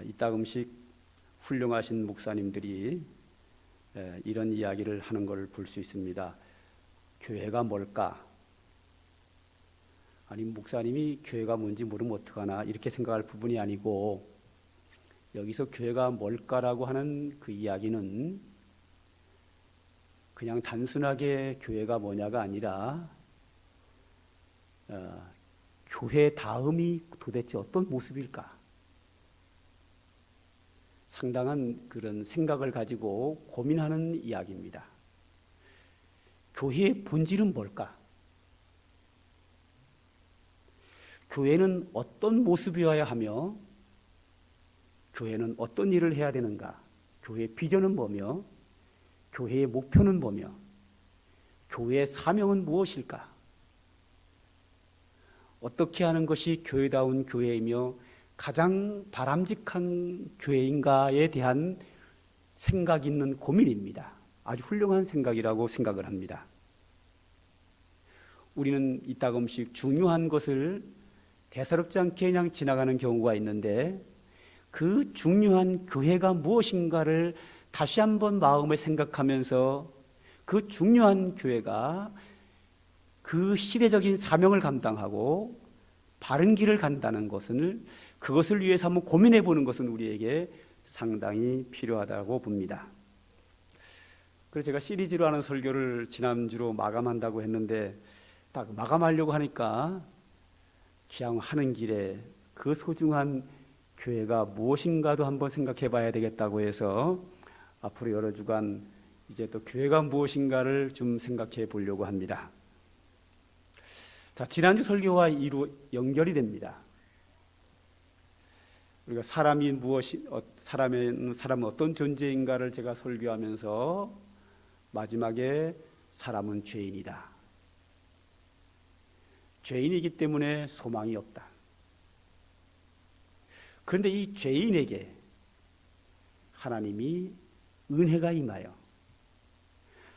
이따금씩 훌륭하신 목사님들이 이런 이야기를 하는 걸 볼 수 있습니다. 교회가 뭘까? 아니, 목사님이 교회가 뭔지 모르면 어떡하나 이렇게 생각할 부분이 아니고, 여기서 교회가 뭘까라고 하는 그 이야기는 그냥 단순하게 교회가 뭐냐가 아니라 교회 다음이 도대체 어떤 모습일까? 상당한 그런 생각을 가지고 고민하는 이야기입니다. 교회의 본질은 뭘까? 교회는 어떤 모습이어야 하며 교회는 어떤 일을 해야 되는가? 교회의 비전은 뭐며 교회의 목표는 뭐며 교회의 사명은 무엇일까? 어떻게 하는 것이 교회다운 교회이며 가장 바람직한 교회인가에 대한 생각 있는 고민입니다. 아주 훌륭한 생각이라고 생각을 합니다. 우리는 이따금씩 중요한 것을 대사롭지 않게 그냥 지나가는 경우가 있는데, 그 중요한 교회가 무엇인가를 다시 한번 마음에 생각하면서 그 중요한 교회가 그 시대적인 사명을 감당하고 바른 길을 간다는 것을, 그것을 위해서 한번 고민해 보는 것은 우리에게 상당히 필요하다고 봅니다. 그래서 제가 시리즈로 하는 설교를 지난주로 마감한다고 했는데, 딱 마감하려고 하니까 그냥 하는 길에 그 소중한 교회가 무엇인가도 한번 생각해 봐야 되겠다고 해서 앞으로 여러 주간 이제 또 교회가 무엇인가를 좀 생각해 보려고 합니다. 자, 지난주 설교와 이루 연결이 됩니다. 우리가 사람은 어떤 존재인가를 제가 설교하면서 마지막에 사람은 죄인이다. 죄인이기 때문에 소망이 없다. 그런데 이 죄인에게 하나님이 은혜가 임하여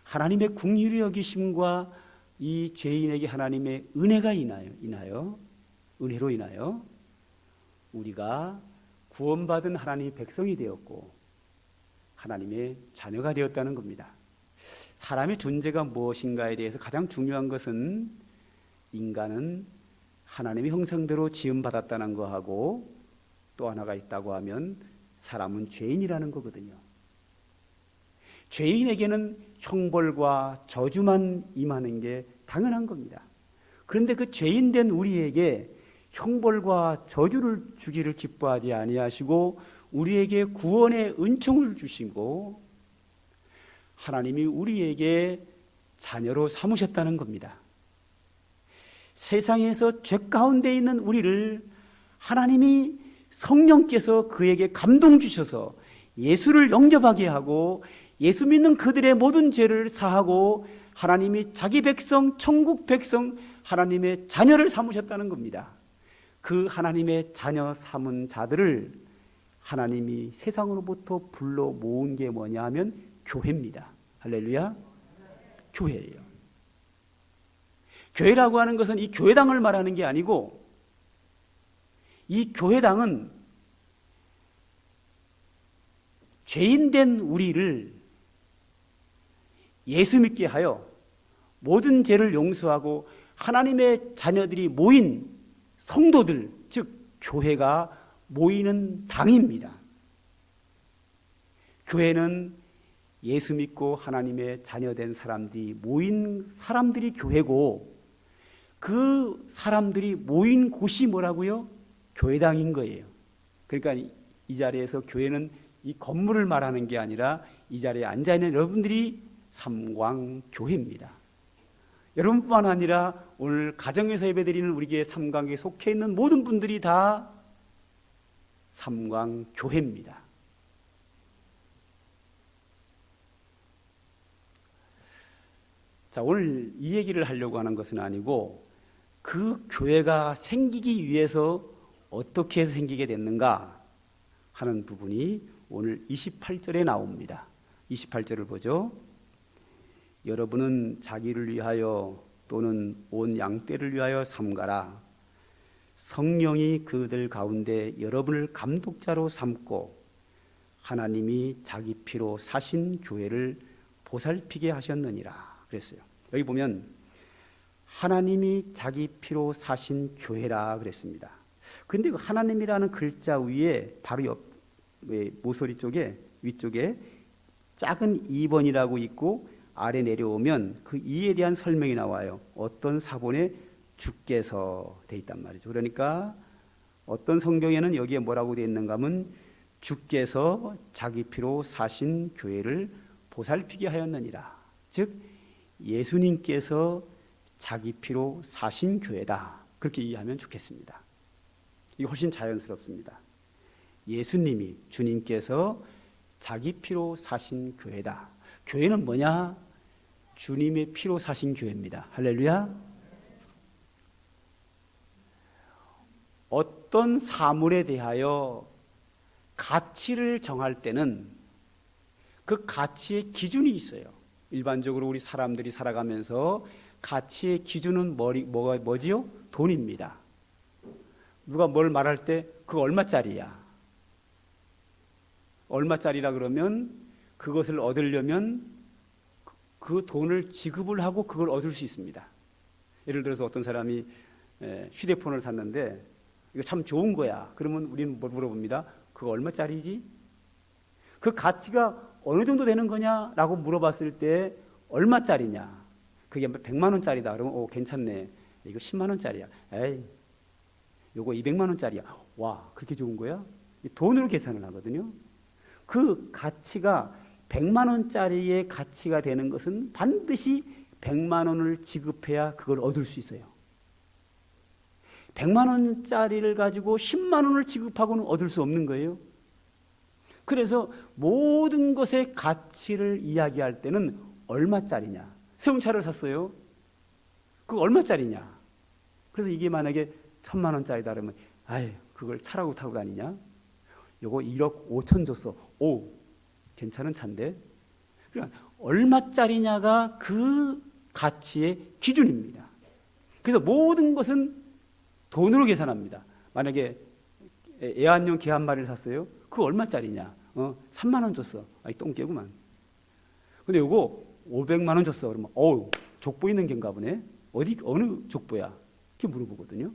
하나님의 긍휼히 여기심과 이 죄인에게 하나님의 은혜가 인하여 은혜로 인하여 우리가 구원받은 하나님의 백성이 되었고 하나님의 자녀가 되었다는 겁니다. 사람의 존재가 무엇인가에 대해서 가장 중요한 것은 인간은 하나님의 형상대로 지음받았다는 거하고 또 하나가 있다고 하면 사람은 죄인이라는 거거든요. 죄인에게는 형벌과 저주만 임하는 게 당연한 겁니다. 그런데 그 죄인된 우리에게 형벌과 저주를 주기를 기뻐하지 아니하시고 우리에게 구원의 은총을 주시고 하나님이 우리에게 자녀로 삼으셨다는 겁니다. 세상에서 죄 가운데 있는 우리를 하나님이 성령께서 그에게 감동 주셔서 예수를 영접하게 하고 예수 믿는 그들의 모든 죄를 사하고 하나님이 자기 백성, 천국 백성, 하나님의 자녀를 삼으셨다는 겁니다. 그 하나님의 자녀 삼은 자들을 하나님이 세상으로부터 불러 모은 게 뭐냐 하면 교회입니다. 할렐루야. 교회예요. 교회라고 하는 것은 이 교회당을 말하는 게 아니고 이 교회당은 죄인된 우리를 예수 믿게 하여 모든 죄를 용서하고 하나님의 자녀들이 모인 성도들, 즉 교회가 모이는 당입니다. 교회는 예수 믿고 하나님의 자녀된 사람들이 모인 사람들이 교회고 그 사람들이 모인 곳이 뭐라고요? 교회당인 거예요. 그러니까 이 자리에서 교회는 이 건물을 말하는 게 아니라 이 자리에 앉아있는 여러분들이 삼광교회입니다. 여러분뿐만 아니라 오늘 가정에서 예배드리는 우리 교회 삼광에 속해 있는 모든 분들이 다 삼광교회입니다. 자, 오늘 이 얘기를 하려고 하는 것은 아니고 그 교회가 생기기 위해서 어떻게 해서 생기게 됐는가 하는 부분이 오늘 28절에 나옵니다. 28절을 보죠. 여러분은 자기를 위하여 또는 온 양떼를 위하여 삼가라. 성령이 그들 가운데 여러분을 감독자로 삼고 하나님이 자기 피로 사신 교회를 보살피게 하셨느니라 그랬어요. 여기 보면 하나님이 자기 피로 사신 교회라 그랬습니다. 근데 그 하나님이라는 글자 위에 바로 옆 모서리 쪽에 위쪽에 작은 2번이라고 있고 아래 내려오면 그 이에 대한 설명이 나와요. 어떤 사본에 주께서 돼 있단 말이죠. 그러니까 어떤 성경에는 여기에 뭐라고 돼 있는가 하면 주께서 자기 피로 사신 교회를 보살피게 하였느니라. 즉 예수님께서 자기 피로 사신 교회다. 그렇게 이해하면 좋겠습니다. 이게 훨씬 자연스럽습니다. 예수님이 주님께서 자기 피로 사신 교회다. 교회는 뭐냐? 주님의 피로 사신 교회입니다. 할렐루야. 어떤 사물에 대하여 가치를 정할 때는 그 가치의 기준이 있어요. 일반적으로 우리 사람들이 살아가면서 가치의 기준은 뭐지요? 돈입니다. 누가 뭘 말할 때 그거 얼마짜리야? 얼마짜리라 그러면 그것을 얻으려면 그 돈을 지급을 하고 그걸 얻을 수 있습니다. 예를 들어서 어떤 사람이 휴대폰을 샀는데 이거 참 좋은 거야. 그러면 우리는 뭘 물어봅니다. 그거 얼마짜리지? 그 가치가 어느 정도 되는 거냐라고 물어봤을 때 얼마짜리냐? 그게 100만 원짜리다. 그러면 괜찮네. 이거 10만 원짜리야. 에이, 요거 200만 원짜리야. 와, 그렇게 좋은 거야? 돈으로 계산을 하거든요. 그 가치가 100만 원짜리의 가치가 되는 것은 반드시 100만 원을 지급해야 그걸 얻을 수 있어요. 100만 원짜리를 가지고 10만 원을 지급하고는 얻을 수 없는 거예요. 그래서 모든 것의 가치를 이야기할 때는 얼마짜리냐. 세운차를 샀어요. 그거 얼마짜리냐. 그래서 이게 만약에 1000만 원짜리다 그러면 아이, 그걸 차라고 타고 다니냐. 요거 1억 5천 줬어. 오, 괜찮은 차인데. 그러니까 얼마짜리냐가 그 가치의 기준입니다. 그래서 모든 것은 돈으로 계산합니다. 만약에 애완용 개 한 마리를 샀어요. 그거 얼마짜리냐? 3만 원 줬어. 아이, 똥개구만. 근데 요거 500만 원 줬어. 그러면 족보 있는 개인가 보네. 어느 족보야? 이렇게 물어보거든요.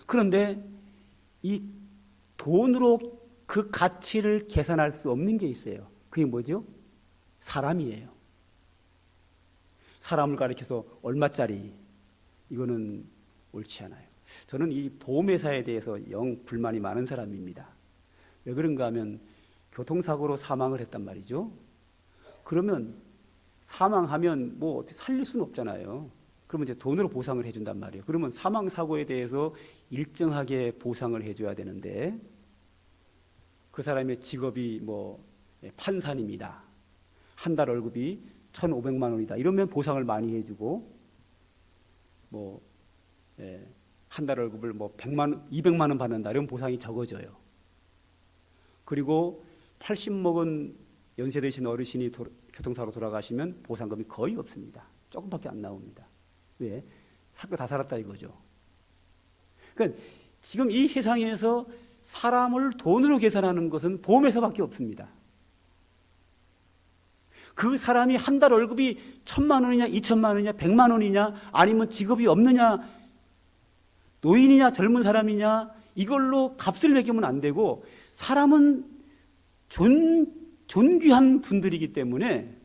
그런데 이 돈으로 그 가치를 계산할 수 없는 게 있어요. 그게 뭐죠? 사람이에요. 사람을 가리켜서 얼마짜리, 이거는 옳지 않아요. 저는 이 보험회사에 대해서 영 불만이 많은 사람입니다. 왜 그런가 하면 교통사고로 사망을 했단 말이죠. 그러면 사망하면 뭐 어떻게 살릴 수는 없잖아요. 그러면 이제 돈으로 보상을 해준단 말이에요. 그러면 사망사고에 대해서 일정하게 보상을 해줘야 되는데 그 사람의 직업이 뭐 판사님이다. 한 달 월급이 1,500만 원이다. 이러면 보상을 많이 해주고 뭐 한 달 월급을 뭐 200만 원 받는다. 이러면 보상이 적어져요. 그리고 80 먹은 연세 드신 어르신이 교통사고로 돌아가시면 보상금이 거의 없습니다. 조금밖에 안 나옵니다. 왜? 살 거 다 살았다 이거죠. 그러니까 지금 이 세상에서 사람을 돈으로 계산하는 것은 보험회사밖에 없습니다. 그 사람이 한 달 월급이 1,000만 원이냐, 2,000만 원이냐, 100만 원이냐, 아니면 직업이 없느냐, 노인이냐, 젊은 사람이냐, 이걸로 값을 매기면 안 되고, 사람은 존귀한 분들이기 때문에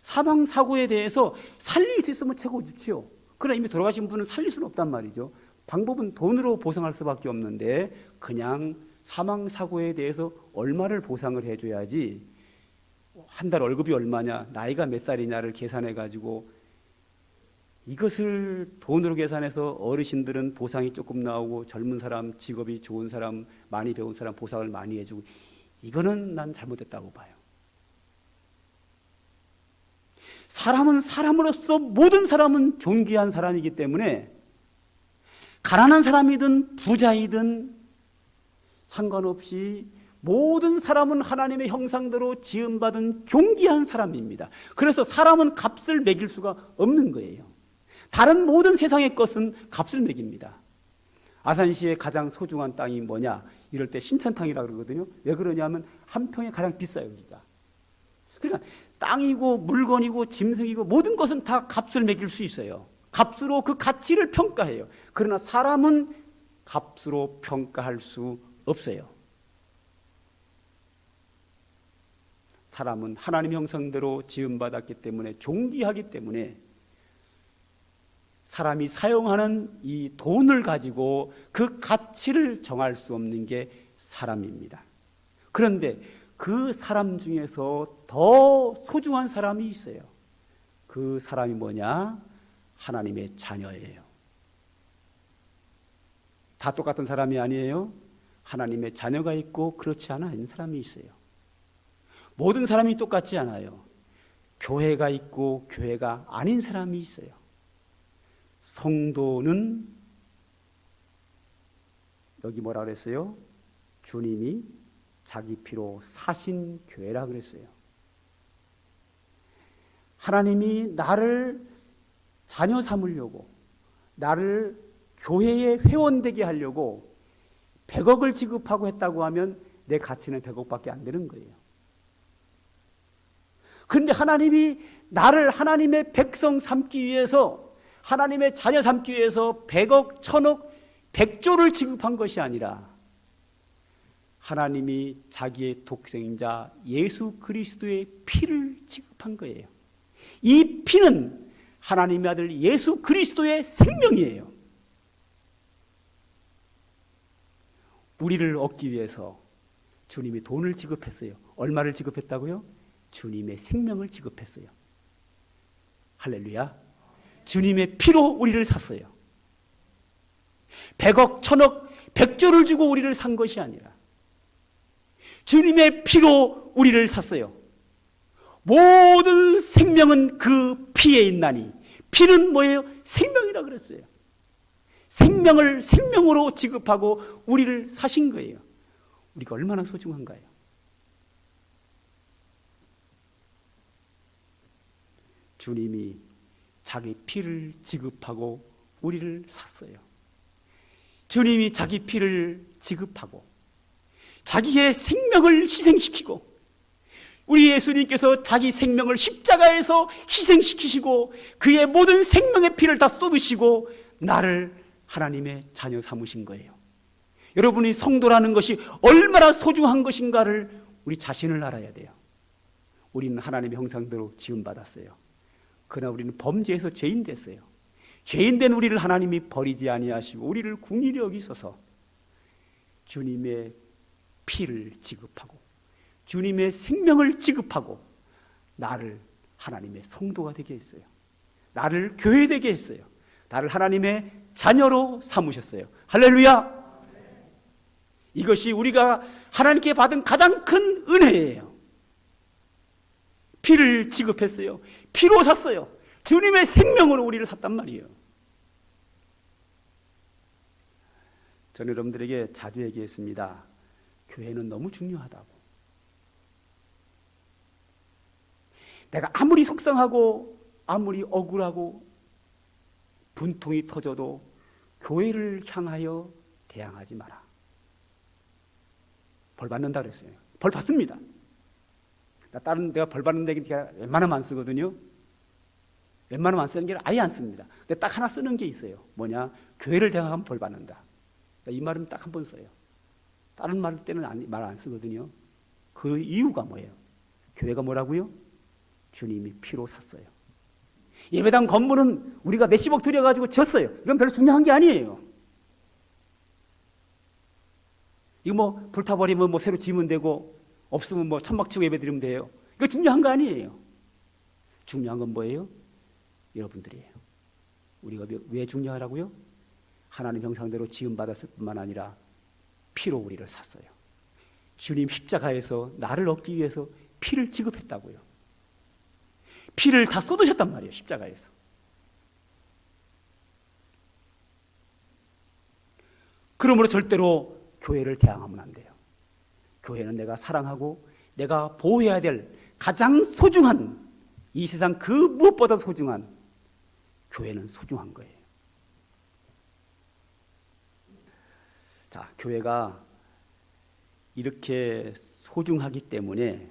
사망사고에 대해서 살릴 수 있으면 최고 좋지요. 그러나 이미 돌아가신 분은 살릴 수는 없단 말이죠. 방법은 돈으로 보상할 수밖에 없는데 그냥 사망사고에 대해서 얼마를 보상을 해줘야지 한 달 월급이 얼마냐, 나이가 몇 살이냐를 계산해가지고 이것을 돈으로 계산해서 어르신들은 보상이 조금 나오고 젊은 사람, 직업이 좋은 사람, 많이 배운 사람 보상을 많이 해주고 이거는 난 잘못됐다고 봐요. 사람은 사람으로서 모든 사람은 존귀한 사람이기 때문에 가난한 사람이든 부자이든 상관없이 모든 사람은 하나님의 형상대로 지음받은 존귀한 사람입니다. 그래서 사람은 값을 매길 수가 없는 거예요. 다른 모든 세상의 것은 값을 매깁니다. 아산시의 가장 소중한 땅이 뭐냐? 이럴 때 신천탕이라고 그러거든요. 왜 그러냐면 한 평에 가장 비싸요, 여기가. 그러니까 땅이고 물건이고 짐승이고 모든 것은 다 값을 매길 수 있어요. 값으로 그 가치를 평가해요. 그러나 사람은 값으로 평가할 수 없어요. 사람은 하나님 형상대로 지음받았기 때문에, 존귀하기 때문에 사람이 사용하는 이 돈을 가지고 그 가치를 정할 수 없는 게 사람입니다. 그런데 그 사람 중에서 더 소중한 사람이 있어요. 그 사람이 뭐냐? 하나님의 자녀예요. 다 똑같은 사람이 아니에요. 하나님의 자녀가 있고 그렇지 않은 사람이 있어요. 모든 사람이 똑같지 않아요. 교회가 있고 교회가 아닌 사람이 있어요. 성도는 여기 뭐라 그랬어요? 주님이 자기 피로 사신 교회라 그랬어요. 하나님이 나를 자녀 삼으려고, 나를 교회의 회원되게 하려고 100억을 지급하고 했다고 하면 내 가치는 100억밖에 안 되는 거예요. 그런데 하나님이 나를 하나님의 백성 삼기 위해서, 하나님의 자녀 삼기 위해서 100억, 1000억, 100조를 지급한 것이 아니라 하나님이 자기의 독생자 예수 그리스도의 피를 지급한 거예요. 이 피는 하나님의 아들 예수 그리스도의 생명이에요. 우리를 얻기 위해서 주님이 돈을 지급했어요. 얼마를 지급했다고요? 주님의 생명을 지급했어요. 할렐루야. 주님의 피로 우리를 샀어요. 100억, 1000억, 100조를 주고 우리를 산 것이 아니라 주님의 피로 우리를 샀어요. 모든 생명은 그 피에 있나니, 피는 뭐예요? 생명이라 그랬어요. 생명을 생명으로 지급하고 우리를 사신 거예요. 우리가 얼마나 소중한가요? 주님이 자기 피를 지급하고 우리를 샀어요. 주님이 자기 피를 지급하고 자기의 생명을 희생시키고, 우리 예수님께서 자기 생명을 십자가에서 희생시키시고 그의 모든 생명의 피를 다 쏟으시고 나를 하나님의 자녀 삼으신 거예요. 여러분이 성도라는 것이 얼마나 소중한 것인가를 우리 자신을 알아야 돼요. 우리는 하나님의 형상대로 지음받았어요. 그러나 우리는 범죄해서 죄인 됐어요. 죄인 된 우리를 하나님이 버리지 아니하시고 우리를 긍휼히 여기셔서 주님의 피를 지급하고 주님의 생명을 지급하고 나를 하나님의 성도가 되게 했어요. 나를 교회되게 했어요. 나를 하나님의 자녀로 삼으셨어요. 할렐루야. 이것이 우리가 하나님께 받은 가장 큰 은혜예요. 피를 지급했어요. 피로 샀어요. 주님의 생명으로 우리를 샀단 말이에요. 저는 여러분들에게 자주 얘기했습니다. 교회는 너무 중요하다고. 내가 아무리 속상하고 아무리 억울하고 분통이 터져도 교회를 향하여 대항하지 마라. 벌 받는다 그랬어요. 벌 받습니다. 다른 내가 벌 받는 데 웬만하면 안 쓰거든요. 웬만하면 안 쓰는 게 아예 안 씁니다. 근데 딱 하나 쓰는 게 있어요. 뭐냐? 교회를 대항하면 벌 받는다. 이 말은 딱 한 번 써요. 다른 말 때는 말 안 쓰거든요. 그 이유가 뭐예요? 교회가 뭐라고요? 주님이 피로 샀어요. 예배당 건물은 우리가 몇십억 들여가지고 지었어요. 이건 별로 중요한 게 아니에요. 이거 뭐 불타버리면 뭐 새로 지으면 되고 없으면 뭐 천막 치고 예배 드리면 돼요. 이거 중요한 거 아니에요. 중요한 건 뭐예요? 여러분들이에요. 우리가 왜 중요하라고요? 하나님 형상대로 지음받았을 뿐만 아니라 피로 우리를 샀어요. 주님 십자가에서 나를 얻기 위해서 피를 지급했다고요. 피를 다 쏟으셨단 말이에요. 십자가에서. 그러므로 절대로 교회를 대항하면 안 돼요. 교회는 내가 사랑하고 내가 보호해야 될 가장 소중한, 이 세상 그 무엇보다 소중한 교회는 소중한 거예요. 자, 교회가 이렇게 소중하기 때문에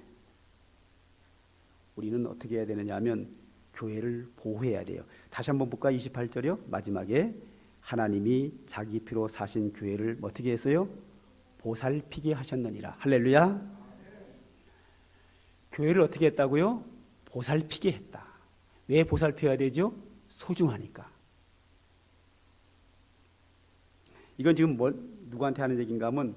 우리는 어떻게 해야 되느냐 하면 교회를 보호해야 돼요. 다시 한번 볼까요? 28절이요. 마지막에 하나님이 자기 피로 사신 교회를 어떻게 했어요? 보살피게 하셨느니라. 할렐루야. 교회를 어떻게 했다고요? 보살피게 했다. 왜 보살펴야 되죠? 소중하니까. 이건 지금 누구한테 하는 얘기인가 하면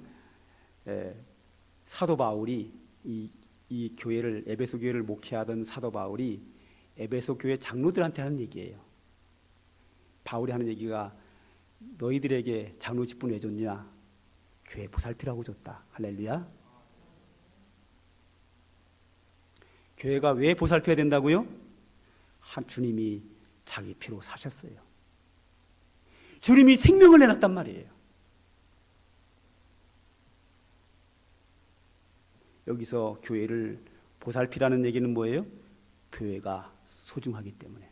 사도 바울이 이 교회를, 에베소 교회를 목회하던 사도 바울이 에베소 교회 장로들한테 하는 얘기예요. 바울이 하는 얘기가 너희들에게 장로 직분 왜 줬냐? 교회 보살피라고 줬다. 할렐루야. 교회가 왜 보살펴야 된다고요? 주님이 자기 피로 사셨어요. 주님이 생명을 내놨단 말이에요. 여기서 교회를 보살피라는 얘기는 뭐예요? 교회가 소중하기 때문에.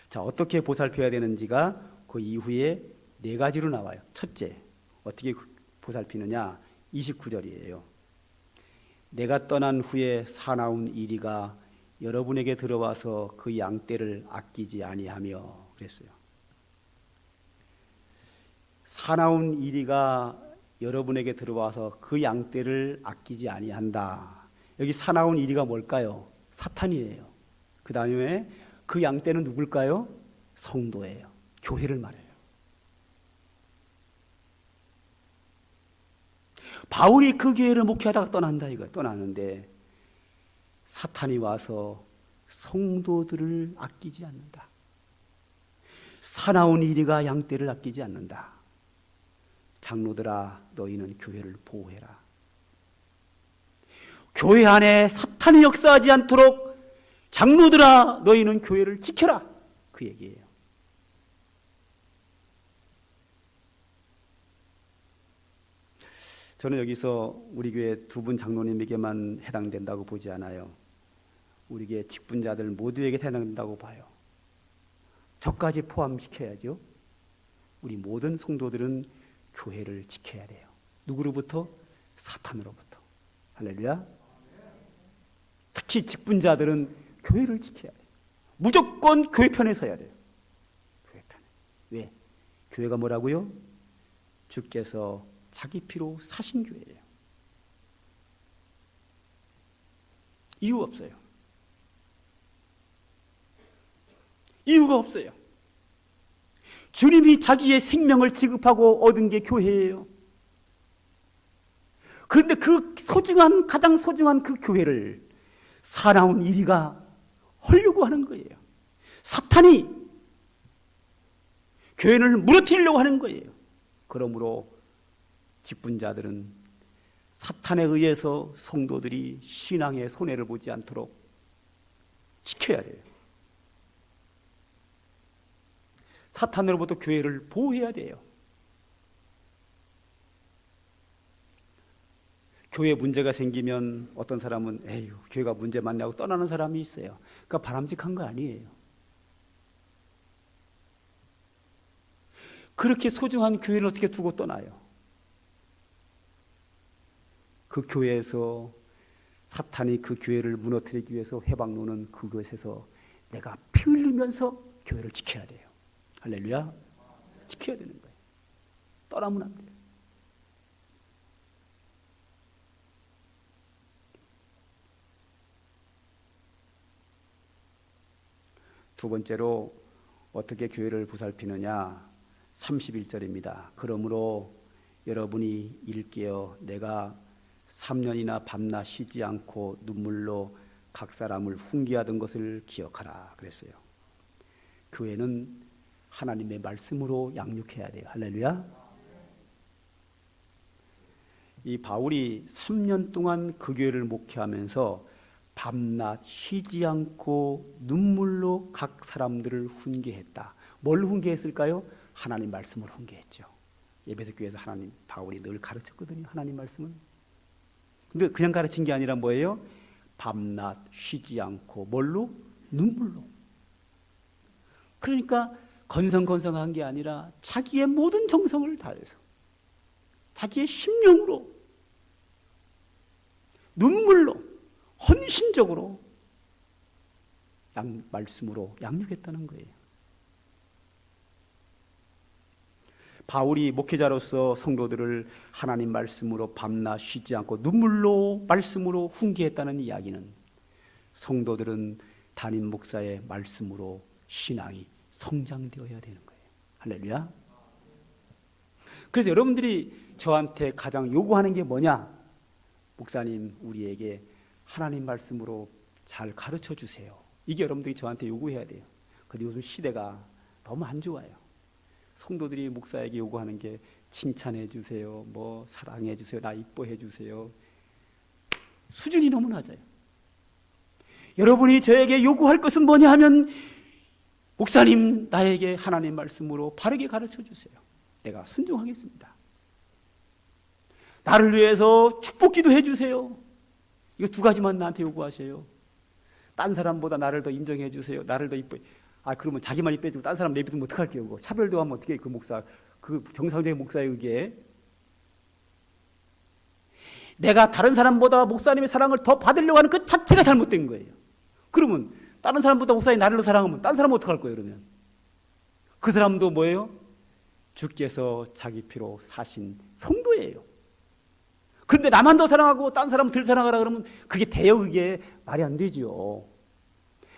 자, 어떻게 보살펴야 되는지가 그 이후에 4가지로 나와요. 첫째, 어떻게 보살피느냐? 29절이에요. 내가 떠난 후에 사나운 이리가 여러분에게 들어와서 그 양떼를 아끼지 아니하며 그랬어요. 사나운 이리가 여러분에게 들어와서 그 양떼를 아끼지 아니한다. 여기 사나운 이리가 뭘까요? 사탄이에요. 그 다음에 그 양떼는 누굴까요? 성도예요. 교회를 말해요. 바울이 그 교회를 목회하다가 떠난다 이거예요. 떠나는데 사탄이 와서 성도들을 아끼지 않는다. 사나운 이리가 양떼를 아끼지 않는다. 장로들아, 너희는 교회를 보호해라. 교회 안에 사탄이 역사하지 않도록 장로들아, 너희는 교회를 지켜라. 그 얘기예요. 저는 여기서 우리 교회 2분 장로님에게만 해당된다고 보지 않아요. 우리 교회 직분자들 모두에게 해당된다고 봐요. 저까지 포함시켜야죠. 우리 모든 성도들은 교회를 지켜야 돼요. 누구로부터? 사탄으로부터. 할렐루야. 특히 직분자들은 교회를 지켜야 돼요. 무조건 교회 편에 서야 돼요. 교회 편에. 왜? 교회가 뭐라고요? 주께서 자기 피로 사신 교회예요. 이유 없어요. 이유가 없어요. 주님이 자기의 생명을 지급하고 얻은 게 교회예요. 그런데 그 소중한, 가장 소중한 그 교회를 사나운 이리가 헐려고 하는 거예요. 사탄이 교회를 무너뜨리려고 하는 거예요. 그러므로 직분자들은 사탄에 의해서 성도들이 신앙의 손해를 보지 않도록 지켜야 돼요. 사탄으로부터 교회를 보호해야 돼요. 교회에 문제가 생기면 어떤 사람은 에휴, 교회가 문제 많냐고 떠나는 사람이 있어요. 그러니까 바람직한 거 아니에요. 그렇게 소중한 교회를 어떻게 두고 떠나요? 그 교회에서 사탄이 그 교회를 무너뜨리기 위해서 회방 노는 그것에서 내가 피 흘리면서 교회를 지켜야 돼요. 할렐루야. 지켜야 되는 거예요. 떠나면 안 돼요. 두 번째로 어떻게 교회를 보살피느냐? 31절입니다. 그러므로 여러분이 일깨어 내가 3년이나 밤낮 쉬지 않고 눈물로 각 사람을 훈계하던 것을 기억하라 그랬어요. 교회는 하나님의 말씀으로 양육해야 돼요. 할렐루야. 이 바울이 3년 동안 그 교회를 목회하면서 밤낮 쉬지 않고 눈물로 각 사람들을 훈계했다. 뭘 훈계했을까요? 하나님 말씀을 훈계했죠. 에베소 교회에서 바울이 늘 가르쳤거든요. 하나님 말씀은. 근데 그냥 가르친 게 아니라 뭐예요? 밤낮 쉬지 않고 뭘로? 눈물로. 그러니까 건성건성한 게 아니라 자기의 모든 정성을 다해서 자기의 심령으로 눈물로 헌신적으로 말씀으로 양육했다는 거예요. 바울이 목회자로서 성도들을 하나님 말씀으로 밤낮 쉬지 않고 눈물로 말씀으로 훈계했다는 이야기는 성도들은 담임 목사의 말씀으로 신앙이 성장되어야 되는 거예요. 할렐루야. 그래서 여러분들이 저한테 가장 요구하는 게 뭐냐? 목사님, 우리에게 하나님 말씀으로 잘 가르쳐 주세요. 이게 여러분들이 저한테 요구해야 돼요. 근데 요즘 시대가 너무 안 좋아요. 성도들이 목사에게 요구하는 게 칭찬해 주세요, 뭐 사랑해 주세요, 나 이뻐해 주세요. 수준이 너무 낮아요. 여러분이 저에게 요구할 것은 뭐냐 하면, 목사님, 나에게 하나님 말씀으로 바르게 가르쳐 주세요. 내가 순종하겠습니다. 나를 위해서 축복 기도해 주세요. 이거 두 가지만 나한테 요구하세요. 딴 사람보다 나를 더 인정해 주세요. 나를 더 이뻐해. 그러면 자기만 이뻐해주고 딴 사람 내비두면 어떡할게요? 그거. 차별도 하면 어떻게 그 목사, 그 정상적인 목사에 의해 내가 다른 사람보다 목사님의 사랑을 더 받으려고 하는 그 자체가 잘못된 거예요. 그러면 다른 사람보다 목사님 나를 더 사랑하면 딴 사람은 어떡할 거예요? 그러면 그 사람도 뭐예요? 주께서 자기 피로 사신 성도예요. 그런데 나만 더 사랑하고 딴 사람 덜 사랑하라 그러면 그게 돼요? 그게 말이 안 되죠.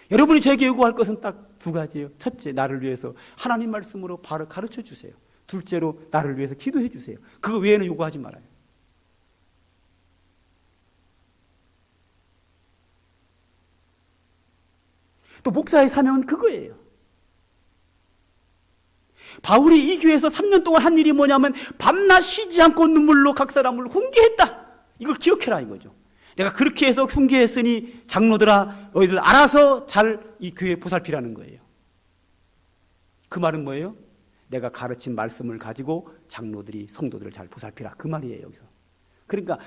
여러분이 저에게 요구할 것은 딱 두 가지예요. 첫째, 나를 위해서 하나님 말씀으로 바로 가르쳐 주세요. 둘째로, 나를 위해서 기도해 주세요. 그거 외에는 요구하지 말아요. 또 목사의 사명은 그거예요. 바울이 이 교회에서 3년 동안 한 일이 뭐냐면 밤낮 쉬지 않고 눈물로 각 사람을 훈계했다. 이걸 기억해라 이거죠. 내가 그렇게 해서 훈계했으니 장로들아, 너희들 알아서 잘 이 교회 보살피라는 거예요. 그 말은 뭐예요? 내가 가르친 말씀을 가지고 장로들이 성도들을 잘 보살피라, 그 말이에요. 여기서. 그러니까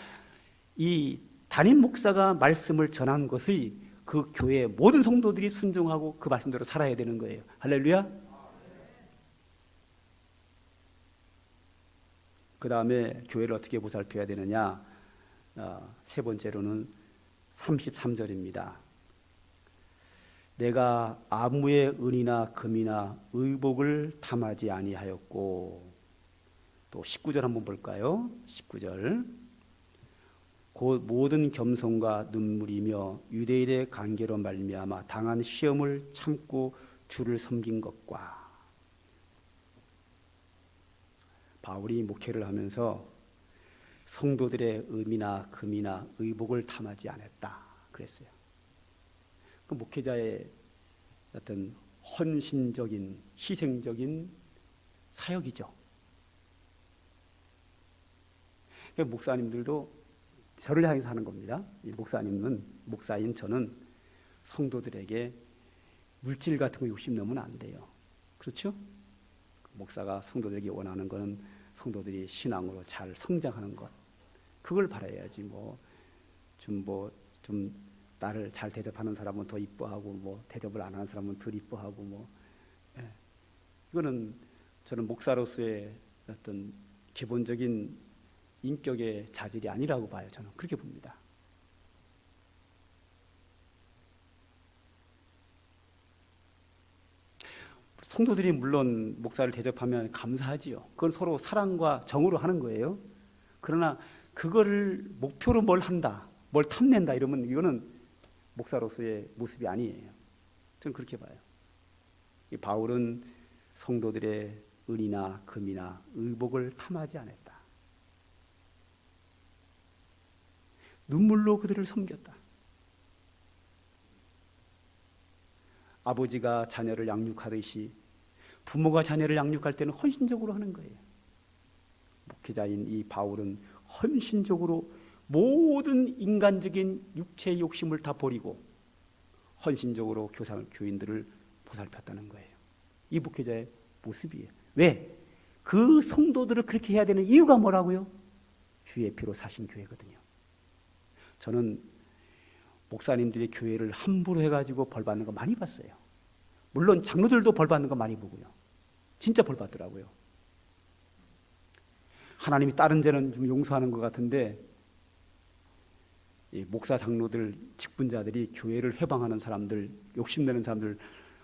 이 담임 목사가 말씀을 전한 것을 그 교회의 모든 성도들이 순종하고 그 말씀대로 살아야 되는 거예요. 할렐루야. 그 다음에 교회를 어떻게 보살펴야 되느냐? 세 번째로는 33절입니다. 내가 아무의 은이나 금이나 의복을 탐하지 아니하였고, 또 19절 한번 볼까요? 19절. 곧 모든 겸손과 눈물이며 유대인의 관계로 말미암아 당한 시험을 참고 주를 섬긴 것과. 바울이 목회를 하면서 성도들의 은이나 금이나 의복을 탐하지 않았다 그랬어요. 그 목회자의 어떤 헌신적인 희생적인 사역이죠. 목사님들도 저를 향해서 하는 겁니다. 이 목사인 저는 성도들에게 물질 같은 거 욕심 내면 안 돼요. 그렇죠? 목사가 성도들에게 원하는 것은 성도들이 신앙으로 잘 성장하는 것, 그걸 바라야지. 좀 나를 잘 대접하는 사람은 더 이뻐하고 대접을 안 하는 사람은 덜 이뻐하고 이거는 저는 목사로서의 어떤 기본적인 인격의 자질이 아니라고 봐요. 저는 그렇게 봅니다. 성도들이 물론 목사를 대접하면 감사하지요. 그건 서로 사랑과 정으로 하는 거예요. 그러나 그거를 목표로 뭘 한다, 뭘 탐낸다 이러면 이거는 목사로서의 모습이 아니에요. 저는 그렇게 봐요. 이 바울은 성도들의 은이나 금이나 의복을 탐하지 않았다. 눈물로 그들을 섬겼다. 아버지가 자녀를 양육하듯이 부모가 자녀를 양육할 때는 헌신적으로 하는 거예요. 목회자인 이 바울은 헌신적으로 모든 인간적인 육체의 욕심을 다 버리고 헌신적으로 교인들을 보살폈다는 거예요. 이 목회자의 모습이에요. 왜? 그 성도들을 그렇게 해야 되는 이유가 뭐라고요? 주의 피로 사신 교회거든요. 저는 목사님들이 교회를 함부로 해가지고 벌 받는 거 많이 봤어요. 물론 장로들도 벌 받는 거 많이 보고요. 진짜 벌 받더라고요. 하나님이 다른 죄는 좀 용서하는 것 같은데 이 목사 장로들 직분자들이 교회를 해방하는 사람들, 욕심내는 사람들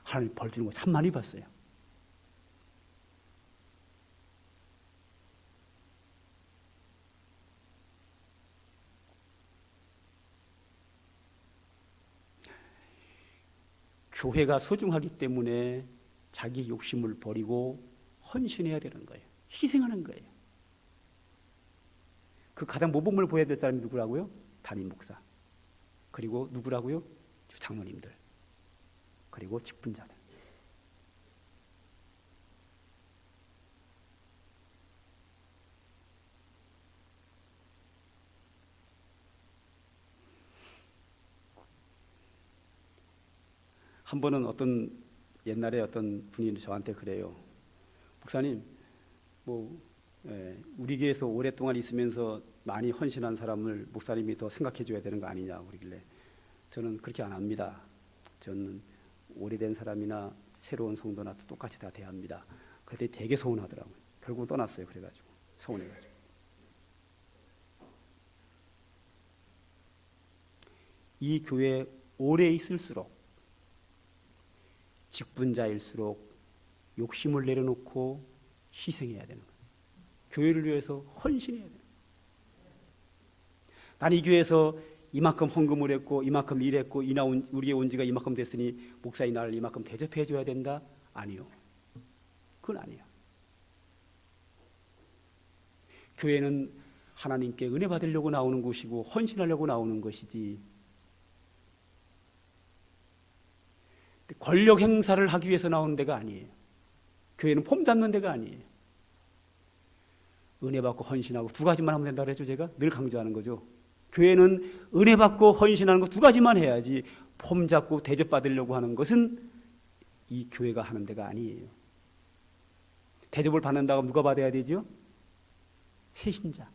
하나님 벌 주는 거 참 많이 봤어요. 교회가 소중하기 때문에 자기 욕심을 버리고 헌신해야 되는 거예요. 희생하는 거예요. 그 가장 모범을 보여야 될 사람이 누구라고요? 담임 목사. 그리고 누구라고요? 장로님들. 그리고 직분자들. 한 번은 옛날에 어떤 분이 저한테 그래요. 목사님, 우리 교회에서 오랫동안 있으면서 많이 헌신한 사람을 목사님이 더 생각해 줘야 되는 거 아니냐 그러길래 저는 그렇게 안 합니다. 저는 오래된 사람이나 새로운 성도나 똑같이 다 대합니다. 그랬더니 되게 서운하더라고요. 결국 떠났어요. 그래가지고 서운해가지고. 이 교회에 오래 있을수록 직분자일수록 욕심을 내려놓고 희생해야 되는 거예요. 교회를 위해서 헌신해야 돼요. 난 이 교회에서 이만큼 헌금을 했고 이만큼 일했고 우리에 온 지가 이만큼 됐으니 목사님 나를 이만큼 대접해 줘야 된다? 아니요. 그건 아니에요. 교회는 하나님께 은혜 받으려고 나오는 곳이고 헌신하려고 나오는 것이지 권력 행사를 하기 위해서 나오는 데가 아니에요. 교회는 폼 잡는 데가 아니에요. 은혜 받고 헌신하고 두 가지만 하면 된다고 그랬죠. 제가 늘 강조하는 거죠. 교회는 은혜 받고 헌신하는 거 두 가지만 해야지 폼 잡고 대접받으려고 하는 것은 이 교회가 하는 데가 아니에요. 대접을 받는다고 누가 받아야 되죠? 새신자.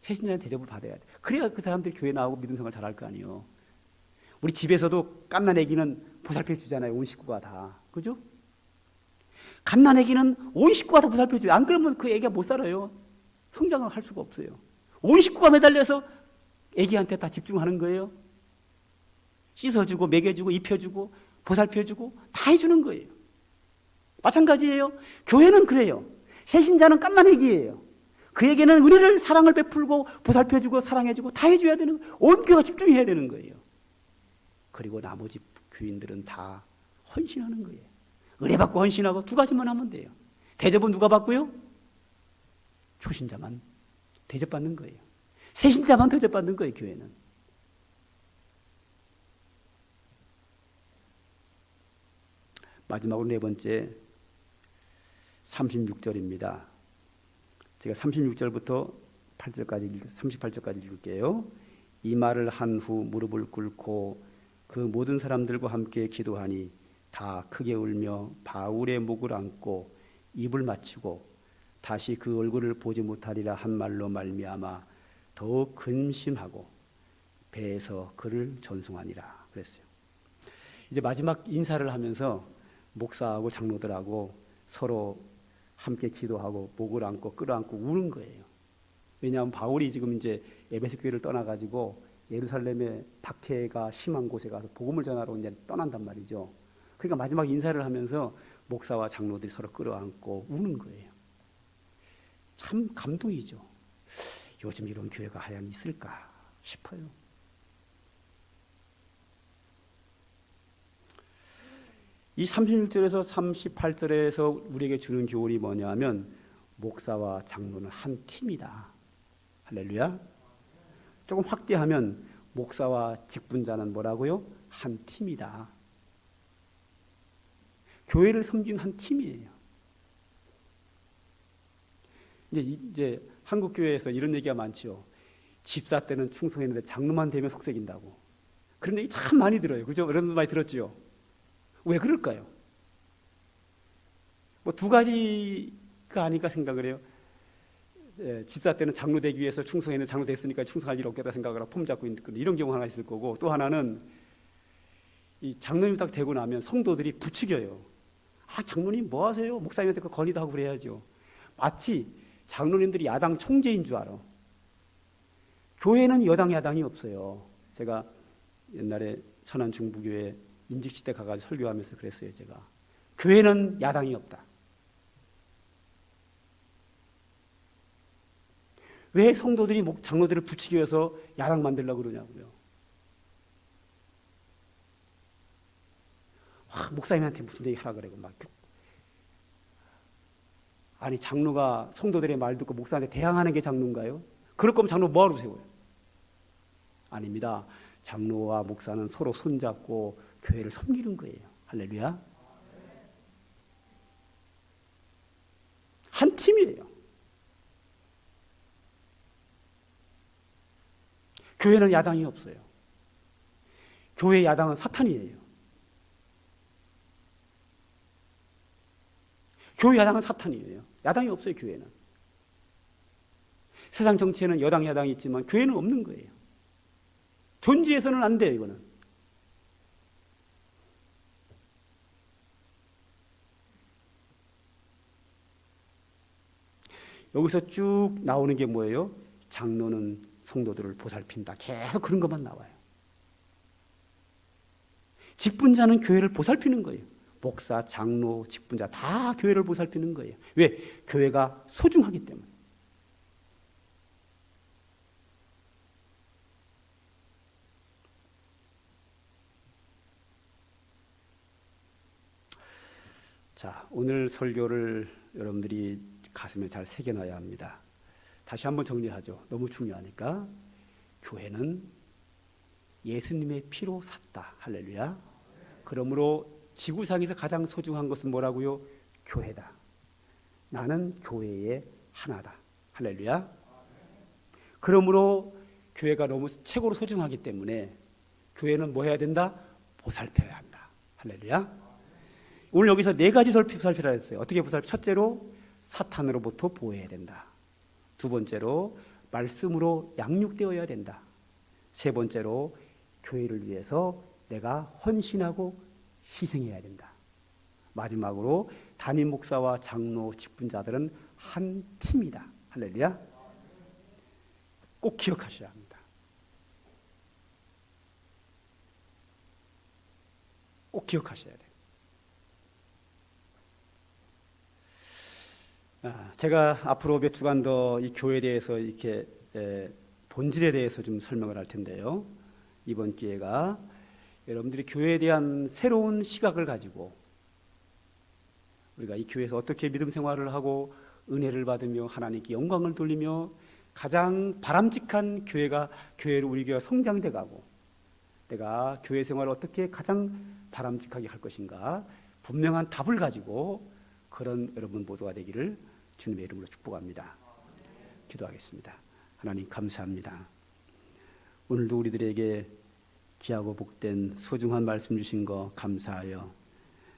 새신자는 대접을 받아야 돼. 그래야 그 사람들이 교회 나오고 믿음 생활 잘할 거 아니에요. 우리 집에서도 갓난 아기는 보살펴 주잖아요. 온 식구가 다. 그죠? 갓난 아기는 온 식구가 다 보살펴 줘요. 안 그러면 그 아기가 못 살아요. 성장을 할 수가 없어요. 온 식구가 매달려서 아기한테 다 집중하는 거예요. 씻어주고 먹여주고 입혀주고 보살펴주고 다 해주는 거예요. 마찬가지예요. 교회는 그래요. 새신자는 갓난 아기예요. 그에게는 은혜를 사랑을 베풀고 보살펴주고 사랑해주고 다 해줘야 되는 거예요. 온 교회가 집중해야 되는 거예요. 그리고 나머지 교인들은 다 헌신하는 거예요. 은혜 받고 헌신하고 두 가지만 하면 돼요. 대접은 누가 받고요? 초신자만 대접받는 거예요. 새신자만 대접받는 거예요. 교회는. 마지막으로 네 번째 36절입니다. 제가 36절부터 8절까지 38절까지 읽을게요. 이 말을 한 후 무릎을 꿇고 그 모든 사람들과 함께 기도하니 다 크게 울며 바울의 목을 안고 입을 맞추고 다시 그 얼굴을 보지 못하리라 한 말로 말미암아 더욱 근심하고 배에서 그를 전송하니라 그랬어요. 이제 마지막 인사를 하면서 목사하고 장로들하고 서로 함께 기도하고 목을 안고 끌어안고 우는 거예요. 왜냐하면 바울이 지금 이제 에베소 교회를 떠나가지고 예루살렘의 박해가 심한 곳에 가서 복음을 전하러 이제 떠난단 말이죠. 그러니까 마지막 인사를 하면서 목사와 장로들이 서로 끌어안고 우는 거예요. 참 감동이죠. 요즘 이런 교회가 하얀 있을까 싶어요. 이 36절에서 38절에서 우리에게 주는 교훈이 뭐냐면 목사와 장로는 한 팀이다. 할렐루야. 조금 확대하면 목사와 직분자는 뭐라고요? 한 팀이다. 교회를 섬기는 한 팀이에요. 이제 한국 교회에서 이런 얘기가 많죠. 집사 때는 충성했는데 장로만 되면 속색인다고. 그런 얘기 참 많이 들어요. 그죠? 그런 말 많이 들었죠. 왜 그럴까요? 뭐 두 가지가 아닐까 생각을 해요. 집사 때는 장로 되기 위해서 충성했는데 장로 됐으니까 충성할 일 없겠다 생각을 하고 폼 잡고 있는 이런 경우 하나 있을 거고, 또 하나는 이 장로님 딱 되고 나면 성도들이 부추겨요. 아, 장로님 뭐 하세요? 목사님한테 그 건의도 하고 그래야죠. 마치 장로님들이 야당 총재인 줄 알아. 교회는 여당 야당이 없어요. 제가 옛날에 천안 중부교회 임직시대 가가지고 설교하면서 그랬어요. 제가 교회는 야당이 없다. 왜 성도들이 장로들을 부추겨서 야당 만들려고 그러냐고요. 목사님한테 무슨 얘기 하라 그래고 막. 아니, 장로가 성도들의 말 듣고 목사한테 대항하는 게 장로인가요? 그럴 거면 장로 뭐하러 세워요? 아닙니다. 장로와 목사는 서로 손잡고 교회를 섬기는 거예요. 할렐루야. 한 팀이에요. 교회는 야당이 없어요. 교회 야당은 사탄이에요. 교회 야당은 사탄이에요. 야당이 없어요. 교회는. 세상 정치에는 여당 야당이 있지만 교회는 없는 거예요. 존재해서는 안 돼요. 이거는. 여기서 쭉 나오는 게 뭐예요? 장로는 성도들을 보살핀다. 계속 그런 것만 나와요. 직분자는 교회를 보살피는 거예요. 목사, 장로, 직분자 다 교회를 보살피는 거예요. 왜? 교회가 소중하기 때문에. 자, 오늘 설교를 여러분들이 가슴에 잘 새겨놔야 합니다. 다시 한번 정리하죠. 너무 중요하니까. 교회는 예수님의 피로 샀다. 할렐루야. 그러므로 지구상에서 가장 소중한 것은 뭐라고요? 교회다. 나는 교회의 하나다. 할렐루야. 그러므로 교회가 너무 최고로 소중하기 때문에 교회는 뭐 해야 된다? 보살펴야 한다. 할렐루야. 오늘 여기서 4가지 보살피라 했어요. 어떻게 보살펴? 첫째로 사탄으로부터 보호해야 된다. 두 번째로 말씀으로 양육되어야 된다. 세 번째로 교회를 위해서 내가 헌신하고 희생해야 된다. 마지막으로 담임 목사와 장로, 직분자들은 한 팀이다. 할렐루야. 꼭 기억하셔야 합니다. 꼭 기억하셔야 돼요. 제가 앞으로 몇 주간 더 이 교회에 대해서 이렇게 본질에 대해서 좀 설명을 할 텐데요. 이번 기회가 여러분들이 교회에 대한 새로운 시각을 가지고 우리가 이 교회에서 어떻게 믿음 생활을 하고 은혜를 받으며 하나님께 영광을 돌리며 가장 바람직한 교회로 우리 교회가 성장돼 가고 내가 교회 생활을 어떻게 가장 바람직하게 할 것인가 분명한 답을 가지고 그런 여러분 모두가 되기를 주님의 이름으로 축복합니다. 기도하겠습니다. 하나님 감사합니다. 오늘도 우리들에게 귀하고 복된 소중한 말씀 주신 거 감사하여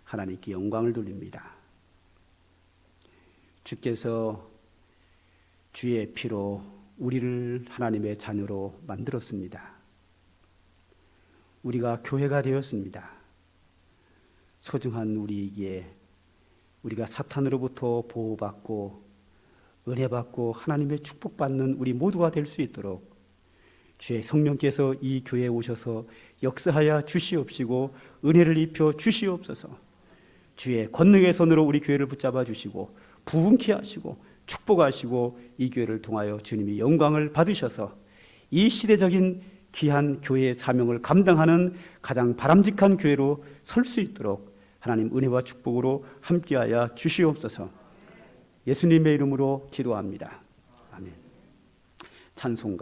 하나님께 영광을 돌립니다. 주께서 주의 피로 우리를 하나님의 자녀로 만들었습니다. 우리가 교회가 되었습니다. 소중한 우리에게 우리가 사탄으로부터 보호받고 은혜받고 하나님의 축복받는 우리 모두가 될 수 있도록 주의 성령께서 이 교회에 오셔서 역사하여 주시옵시고 은혜를 입혀 주시옵소서. 주의 권능의 손으로 우리 교회를 붙잡아 주시고 부흥케 하시고 축복하시고 이 교회를 통하여 주님이 영광을 받으셔서 이 시대적인 귀한 교회의 사명을 감당하는 가장 바람직한 교회로 설 수 있도록 하나님 은혜와 축복으로 함께하여 주시옵소서. 예수님의 이름으로 기도합니다. 아멘. 찬송가